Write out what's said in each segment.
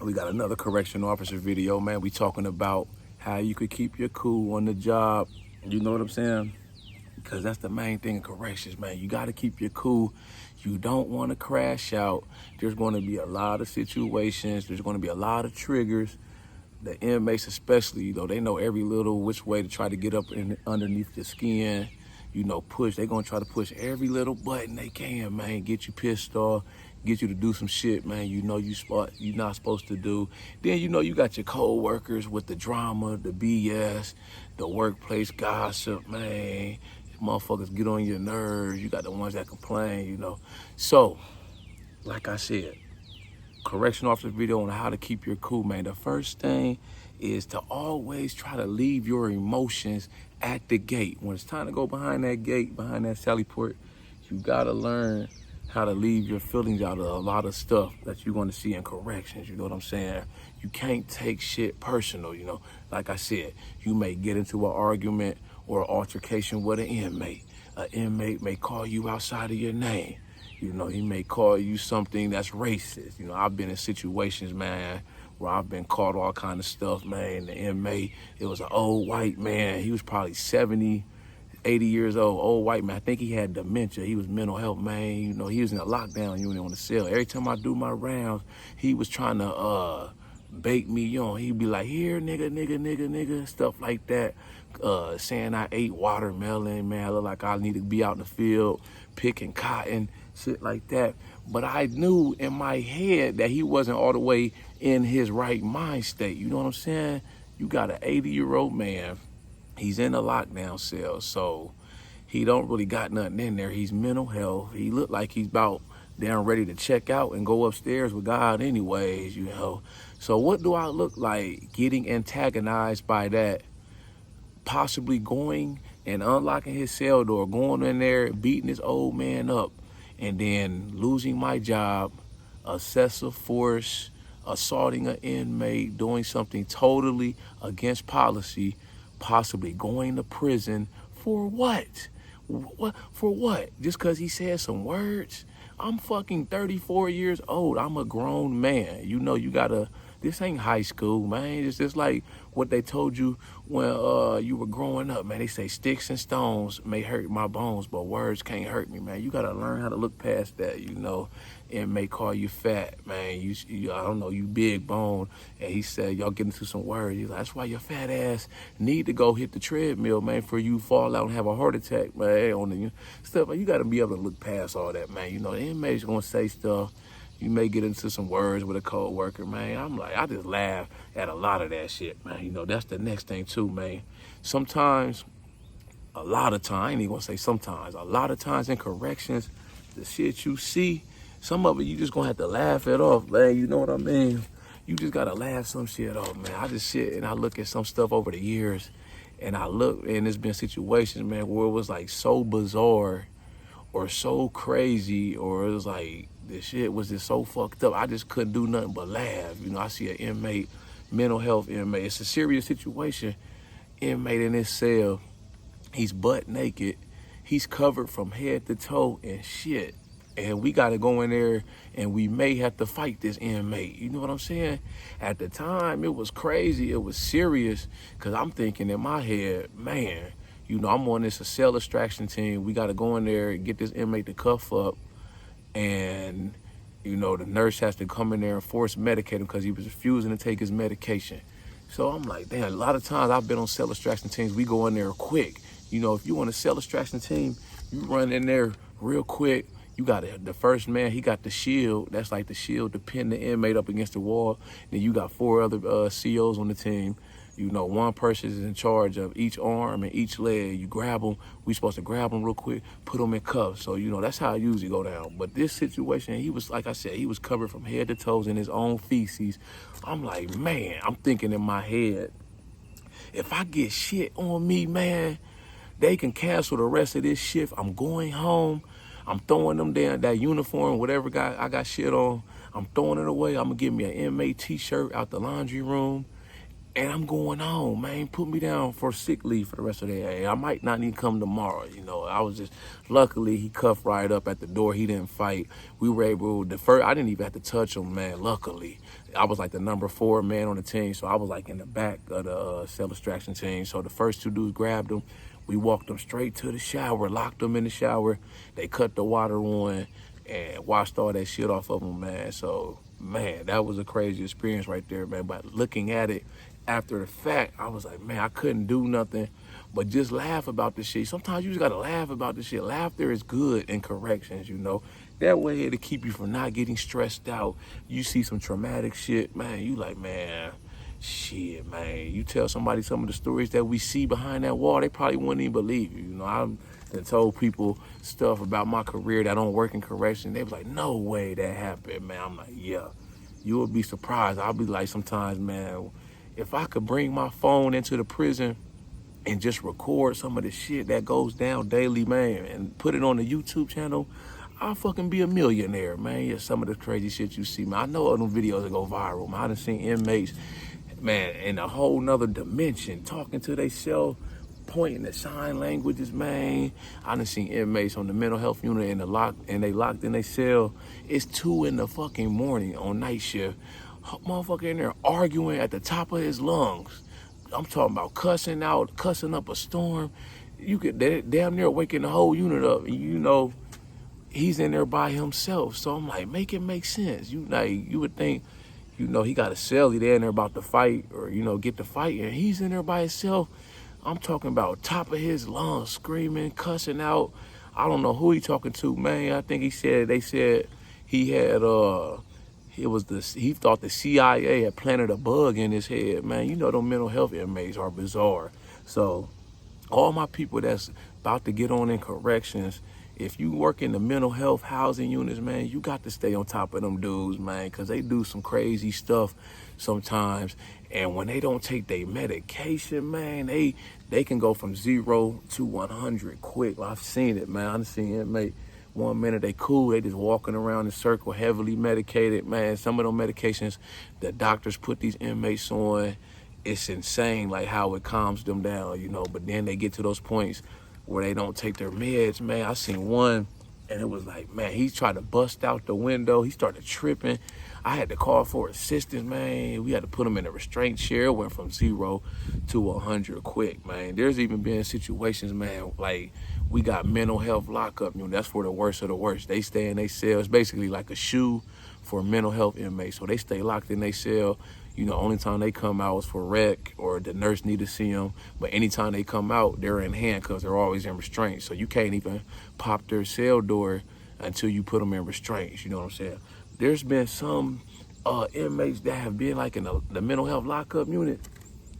We got another correction officer video, man. We talking about how you could keep your cool on the job. You know what I'm saying? Because that's the main thing in corrections, man. You got to keep your cool. You don't want to crash out. There's going to be a lot of situations. There's going to be a lot of triggers. The inmates especially, they know every little which way to try to get up underneath your skin. Push. They're going to try to push every little button they can, man. Get you pissed off. Get you to do some shit, man. You're not supposed to do. Then you got your co-workers with the drama, the BS, the workplace gossip, man. Motherfuckers get on your nerves. You got the ones that complain, So, like I said, correction officer video on how to keep your cool, man. The first thing is to always try to leave your emotions at the gate. When it's time to go behind that gate, behind that sally port, you gotta learn how to leave your feelings out of a lot of stuff that you're going to see in corrections. You know what I'm saying? You can't take shit personal, Like I said, you may get into an argument or an altercation with an inmate. An inmate may call you outside of your name. He may call you something that's racist. I've been in situations, man, where I've been called all kind of stuff, man. The inmate, it was an old white man. He was probably 70, 80 years old white man. I think he had dementia. He was mental health, man. He was in a lockdown unit on the cell. Every time I do my rounds, he was trying to bait me on. He'd be like, here, nigga, stuff like that. Saying I ate watermelon, man. I look like I need to be out in the field picking cotton, shit like that. But I knew in my head that he wasn't all the way in his right mind state. You know what I'm saying? You got an 80-year-old man. He's in a lockdown cell, so he don't really got nothing in there. He's mental health. He look like he's about damn ready to check out and go upstairs with God anyways, So what do I look like getting antagonized by that? Possibly going and unlocking his cell door, going in there, beating this old man up, and then losing my job, excessive force, assaulting an inmate, doing something totally against policy, possibly going to prison for what? For what? Just because he said some words? I'm fucking 34 years old. I'm a grown man. You gotta, this ain't high school, man. It's just like what they told you when you were growing up, man. They say sticks and stones may hurt my bones, but words can't hurt me, man. You gotta learn how to look past that, and may call you fat, man. I don't know, you big bone. And he said, y'all get into some words. He's like, that's why your fat ass need to go hit the treadmill, man, for you fall out and have a heart attack, man, on the stuff. You gotta be able to look past all that, man. The inmate's gonna say stuff. You may get into some words with a co-worker, man. I'm like, I just laugh at a lot of that shit, man. That's the next thing too, man. Sometimes, a lot of times, I ain't even gonna say sometimes, a lot of times in corrections, the shit you see, some of it you just gonna have to laugh it off, man. You know what I mean? You just gotta laugh some shit off, man. I just sit and I look at some stuff over the years, and I look, and there's been situations, man, where it was like so bizarre or so crazy, or it was like, the shit was just so fucked up. I just couldn't do nothing but laugh. I see an inmate, mental health inmate. It's a serious situation. Inmate in his cell. He's butt naked. He's covered from head to toe and shit. And we got to go in there and we may have to fight this inmate. You know what I'm saying? At the time, it was crazy. It was serious, because I'm thinking in my head, man, I'm on this cell extraction team. We got to go in there and get this inmate to cuff up. And, the nurse has to come in there and force medicate him because he was refusing to take his medication. So I'm like, damn, a lot of times I've been on cell extraction teams, we go in there quick. If you want a cell extraction team, you run in there real quick. You got the first man, he got the shield. That's like the shield to pin the inmate up against the wall. Then you got 4 other COs on the team. One person is in charge of each arm and each leg. You grab them. We supposed to grab them real quick, put them in cuffs. So, that's how it usually go down. But this situation, he was, like I said, he was covered from head to toes in his own feces. I'm like, man, I'm thinking in my head, if I get shit on me, man, they can cancel the rest of this shift. I'm going home. I'm throwing them down, that uniform, whatever I got shit on. I'm throwing it away. I'm going to give me an inmate t-shirt out the laundry room. And I'm going on, man. Put me down for sick leave for the rest of the day. I might not need to come tomorrow. I was just, luckily, he cuffed right up at the door. He didn't fight. We were able to, I didn't even have to touch him, man, luckily. I was like the number 4 man on the team, so I was like in the back of the cell extraction team. So the first 2 dudes grabbed him. We walked them straight to the shower, locked them in the shower. They cut the water on and washed all that shit off of them, man. So, man, that was a crazy experience right there, man. But looking at it after the fact, I was like, man, I couldn't do nothing but just laugh about this shit. Sometimes you just gotta laugh about this shit. Laughter is good in corrections, That way it'll keep you from not getting stressed out. You see some traumatic shit, man, you like, man, shit, man. You tell somebody some of the stories that we see behind that wall, they probably wouldn't even believe you. I've told people stuff about my career that don't work in correction. They was like, no way that happened, man. I'm like, yeah. You will be surprised. I'll be like, sometimes, man, if I could bring my phone into the prison and just record some of the shit that goes down daily, man, and put it on the YouTube channel, I'll fucking be a millionaire, man. Yeah, some of the crazy shit you see, man. I know all them videos that go viral, man. I done seen inmates, man, in a whole nother dimension, talking to themselves, pointing at sign languages, man. I done seen inmates on the mental health unit and they locked in their cell. It's 2 in the fucking morning on night shift. Motherfucker in there arguing at the top of his lungs. I'm talking about cussing up a storm. You could damn near waking the whole unit up. And he's in there by himself. So I'm like, make it make sense. You would think, he got a cell, he there in there about to fight or, get to fight. And he's in there by himself. I'm talking about top of his lungs, screaming, cussing out. I don't know who he talking to, man. I think they said he had, he thought the CIA had planted a bug in his head, man. Them mental health inmates are bizarre. So all my people that's about to get on in corrections, if you work in the mental health housing units, man, you got to stay on top of them dudes, man, because they do some crazy stuff sometimes. And when they don't take their medication, man, they can go from 0 to 100 quick. I've seen it, man. I've seen inmate. 1 minute they cool, they just walking around in circle, heavily medicated, man. Some of them medications the doctors put these inmates on, it's insane, like how it calms them down, But then they get to those points where they don't take their meds, man. I seen one, and it was like, man, he tried to bust out the window. He started tripping. I had to call for assistance, man. We had to put him in a restraint chair. It went from 0 to 100 quick, man. There's even been situations, man, like we got mental health lockup. That's for the worst of the worst. They stay in their cell. It's basically like a shoe for mental health inmates. So they stay locked in their cell. Only time they come out is for rec or the nurse need to see them. But anytime they come out, they're in handcuffs. They're always in restraints. So you can't even pop their cell door until you put them in restraints. You know what I'm saying? There's been some inmates that have been like in the mental health lockup unit,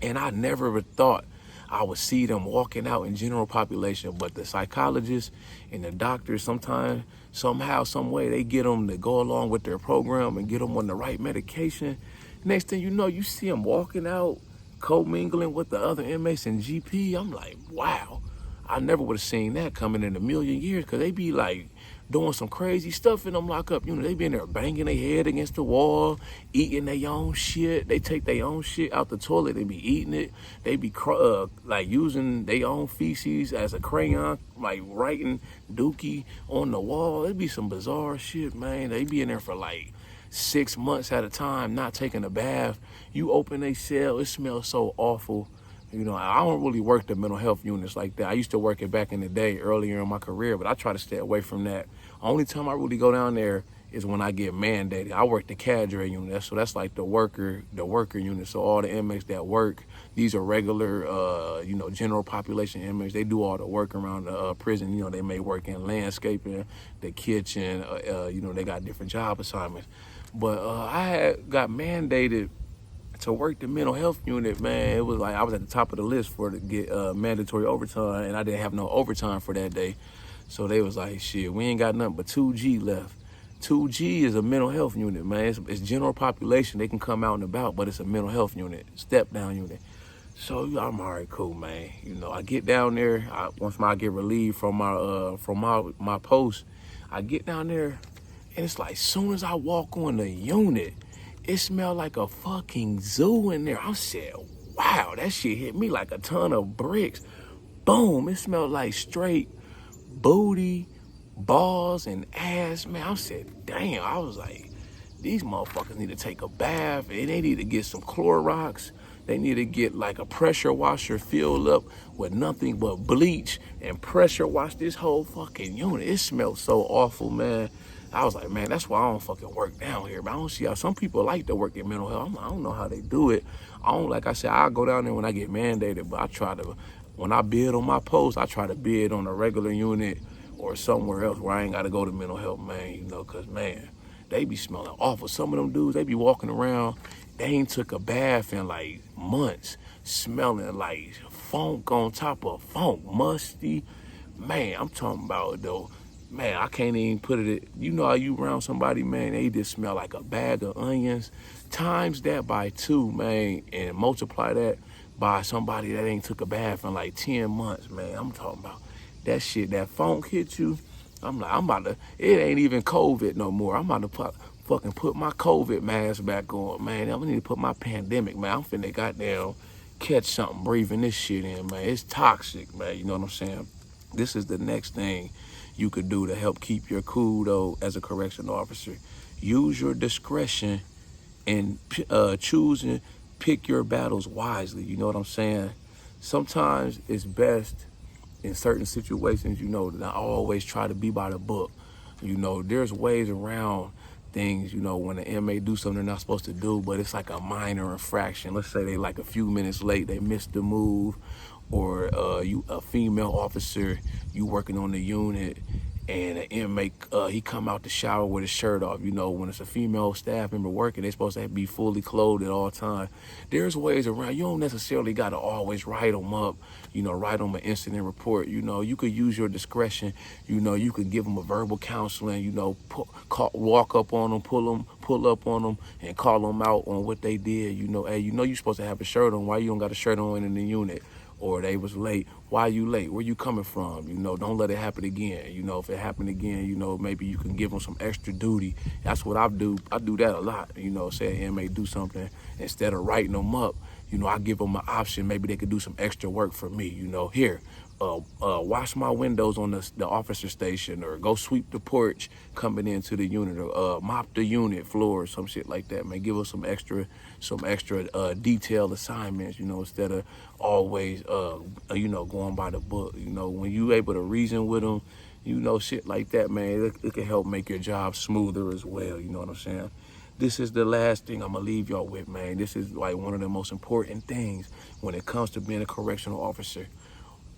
and I never ever thought I would see them walking out in general population. But the psychologists and the doctors sometimes, somehow, some way, they get them to go along with their program and get them on the right medication. Next thing you know, you see them walking out, co-mingling with the other inmates in GP. I'm like, wow. I never would have seen that coming in a million years, because they be like doing some crazy stuff in them lockup units. They be in there banging their head against the wall, eating their own shit. They take their own shit out the toilet. They be eating it. They be like using their own feces as a crayon, like writing dookie on the wall. It be some bizarre shit, man. They be in there for like 6 months at a time, not taking a bath. You open a cell, it smells so awful. I don't really work the mental health units like that. I used to work it back in the day, earlier in my career, but I try to stay away from that. Only time I really go down there is when I get mandated. I work the cadre unit, so that's like the worker unit. So all the inmates that work, these are regular, general population inmates. They do all the work around the prison. They may work in landscaping, the kitchen. They got different job assignments. But I had got mandated to work the mental health unit, man. It was like I was at the top of the list to get mandatory overtime, and I didn't have no overtime for that day. So they was like, shit, we ain't got nothing but 2G left. 2G is a mental health unit, man. It's general population. They can come out and about, but it's a mental health unit, step down unit. So I'm all right, cool, man. I get down there. Once I get relieved from my post, I get down there, and it's like, soon as I walk on the unit, it smelled like a fucking zoo in there. I said, wow, that shit hit me like a ton of bricks. Boom, it smelled like straight booty, balls, and ass, man. I said, damn, I was like, these motherfuckers need to take a bath, and they need to get some Clorox. They need to get like a pressure washer filled up with nothing but bleach and pressure wash this whole fucking unit. It smelled so awful, man. I was like, man, that's why I don't fucking work down here. But I don't see how some people like to work in mental health. I don't know how they do it. I don't, like I said, I go down there when I get mandated, but I try to, when I bid on my post, I try to bid on a regular unit or somewhere else where I ain't got to go to mental health, man, you know, because, man, they be smelling awful. Some of them dudes, they be walking around, they ain't took a bath in like months, smelling like funk on top of funk, musty. Man, I'm talking about though, man, I can't even put it, you know how you around somebody, man, they just smell like a bag of onions. Times that by 2, man, and multiply that by somebody that ain't took a bath in like 10 months, man. I'm talking about that shit, that funk hit you. I'm like, I'm about to, it ain't even COVID no more. I'm about to fucking put my COVID mask back on, man. I'm gonna need to put my pandemic, man. I'm finna goddamn catch something breathing this shit in, man. It's toxic, man. You know what I'm saying? This is the next thing you could do to help keep your cool, though, as a correctional officer. Use your discretion and choose and pick your battles wisely. You know what I'm saying? Sometimes it's best in certain situations, you know, to always try to be by the book. You know, there's ways around things, you know, when an inmate do something they're not supposed to do, but it's like a minor infraction. Let's say they like a few minutes late, they missed the move, or you a female officer, you working on the unit, and an inmate, he come out the shower with his shirt off. You know, when it's a female staff member working, they're supposed to be fully clothed at all times. There's ways around. You don't necessarily got to always write them up, you know, write them an incident report. You know, you could use your discretion. You know, you could give them a verbal counseling, you know, walk up on them, pull up on them, and call them out on what they did. You know, hey, you know you're supposed to have a shirt on. Why you don't got a shirt on in the unit? Or they was late. Why you late? Where you coming from? You know, don't let it happen again. You know, if it happened again, you know, maybe you can give them some extra duty. That's what I do. I do that a lot. You know, say an inmate do something, instead of writing them up, you know, I give them an option. Maybe they could do some extra work for me. You know, here, wash my windows on the officer station, or go sweep the porch coming into the unit, or mop the unit floor, or some shit like that, man. Give us some extra detailed assignments, you know, instead of always, you know, going by the book. You know, when you able to reason with them, you know, shit like that, man, it can help make your job smoother as well. You know what I'm saying? This is the last thing I'm gonna leave y'all with, man. This is like one of the most important things when it comes to being a correctional officer.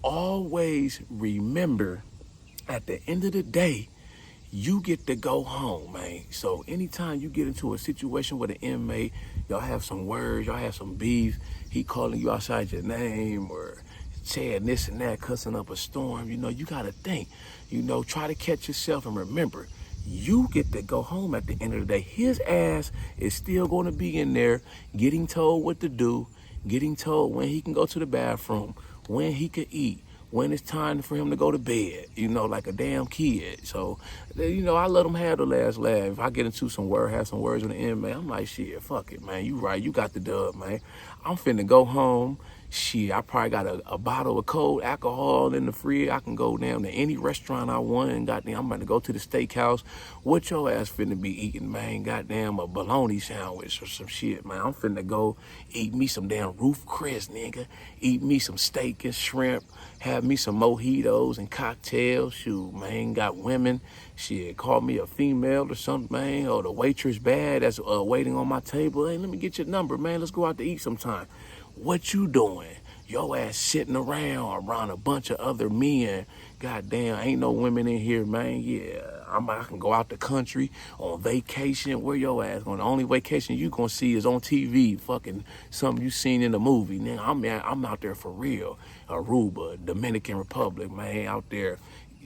Always remember, at the end of the day, you get to go home, man. So anytime you get into a situation with an inmate, y'all have some words, y'all have some beef, he calling you outside your name, or saying this and that, cussing up a storm, you know, you gotta think, you know, try to catch yourself and remember, you get to go home at the end of the day. His ass is still gonna be in there getting told what to do, getting told when he can go to the bathroom, when he can eat, when it's time for him to go to bed, you know, like a damn kid. So, you know, I let him have the last laugh. If I get into have some words with the inmate, I'm like, shit, fuck it, man. You right, you got the dub, man. I'm finna go home. Shit, I probably got a bottle of cold alcohol in the fridge. I can go down to any restaurant I want, and goddamn, I'm about to go to the steakhouse. What your ass finna be eating, man? Goddamn, a bologna sandwich or some shit, man. I'm finna go eat me some damn Roof Chris, nigga. Eat me some steak and shrimp. Have me some mojitos and cocktails. Shoot, man, got women. Shit, call me a female or something, man. Or the waitress bad that's waiting on my table. Hey, let me get your number, man. Let's go out to eat sometime. What you doing? Your ass sitting around a bunch of other men. Goddamn, ain't no women in here, man. Yeah, I can go out the country on vacation. Where your ass going? The only vacation you gonna see is on TV. Fucking something you seen in the movie. Nigga, I'm out there for real. Aruba, Dominican Republic, man, out there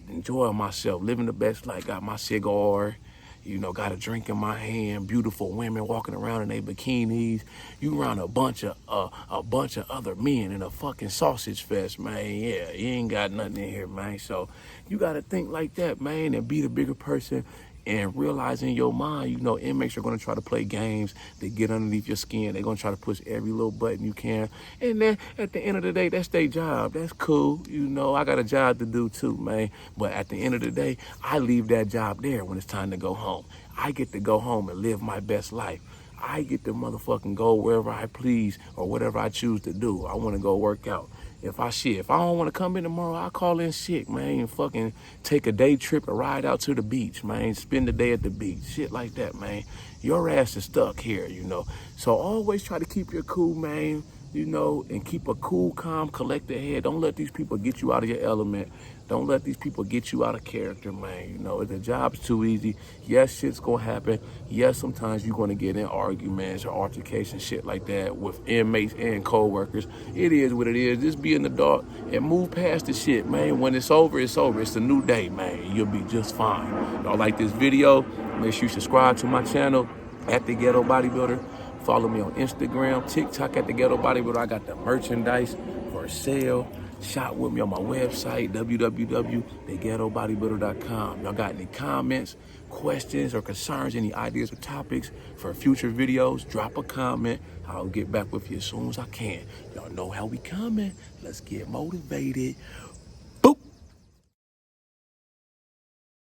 enjoying myself, living the best life. Got my cigar. You know, got a drink in my hand, beautiful women walking around in their bikinis. You around a bunch of other men in a fucking sausage fest, man. Yeah, you ain't got nothing in here, man. So you gotta think like that, man, and be the bigger person. And realize in your mind, you know, inmates are going to try to play games. They get underneath your skin. They're going to try to push every little button you can. And then at the end of the day, that's their job. That's cool. You know, I got a job to do too, man. But at the end of the day, I leave that job there when it's time to go home. I get to go home and live my best life. I get to motherfucking go wherever I please or whatever I choose to do. I want to go work out. If I don't want to come in tomorrow, I call in sick, man, and fucking take a day trip and ride out to the beach, man, spend the day at the beach, shit like that, man. Your ass is stuck here, you know. So always try to keep your cool, man, you know, and keep a cool, calm, collected head. Don't let these people get you out of your element. Don't let these people get you out of character, man. You know, the job's too easy. Yes, shit's gonna happen. Yes, sometimes you're gonna get in arguments or altercations, shit like that with inmates and co-workers. It is what it is. Just be in the dark and move past the shit, man. When it's over, it's over. It's a new day, man. You'll be just fine. Y'all like this video? Make sure you subscribe to my channel at The Ghetto Bodybuilder. Follow me on Instagram, TikTok at The Ghetto Bodybuilder. I got the merchandise for sale. Shop with me on my website, www.theghettobodybuilder.com. Y'all got any comments, questions, or concerns, any ideas or topics for future videos, drop a comment. I'll get back with you as soon as I can. Y'all know how we coming. Let's get motivated.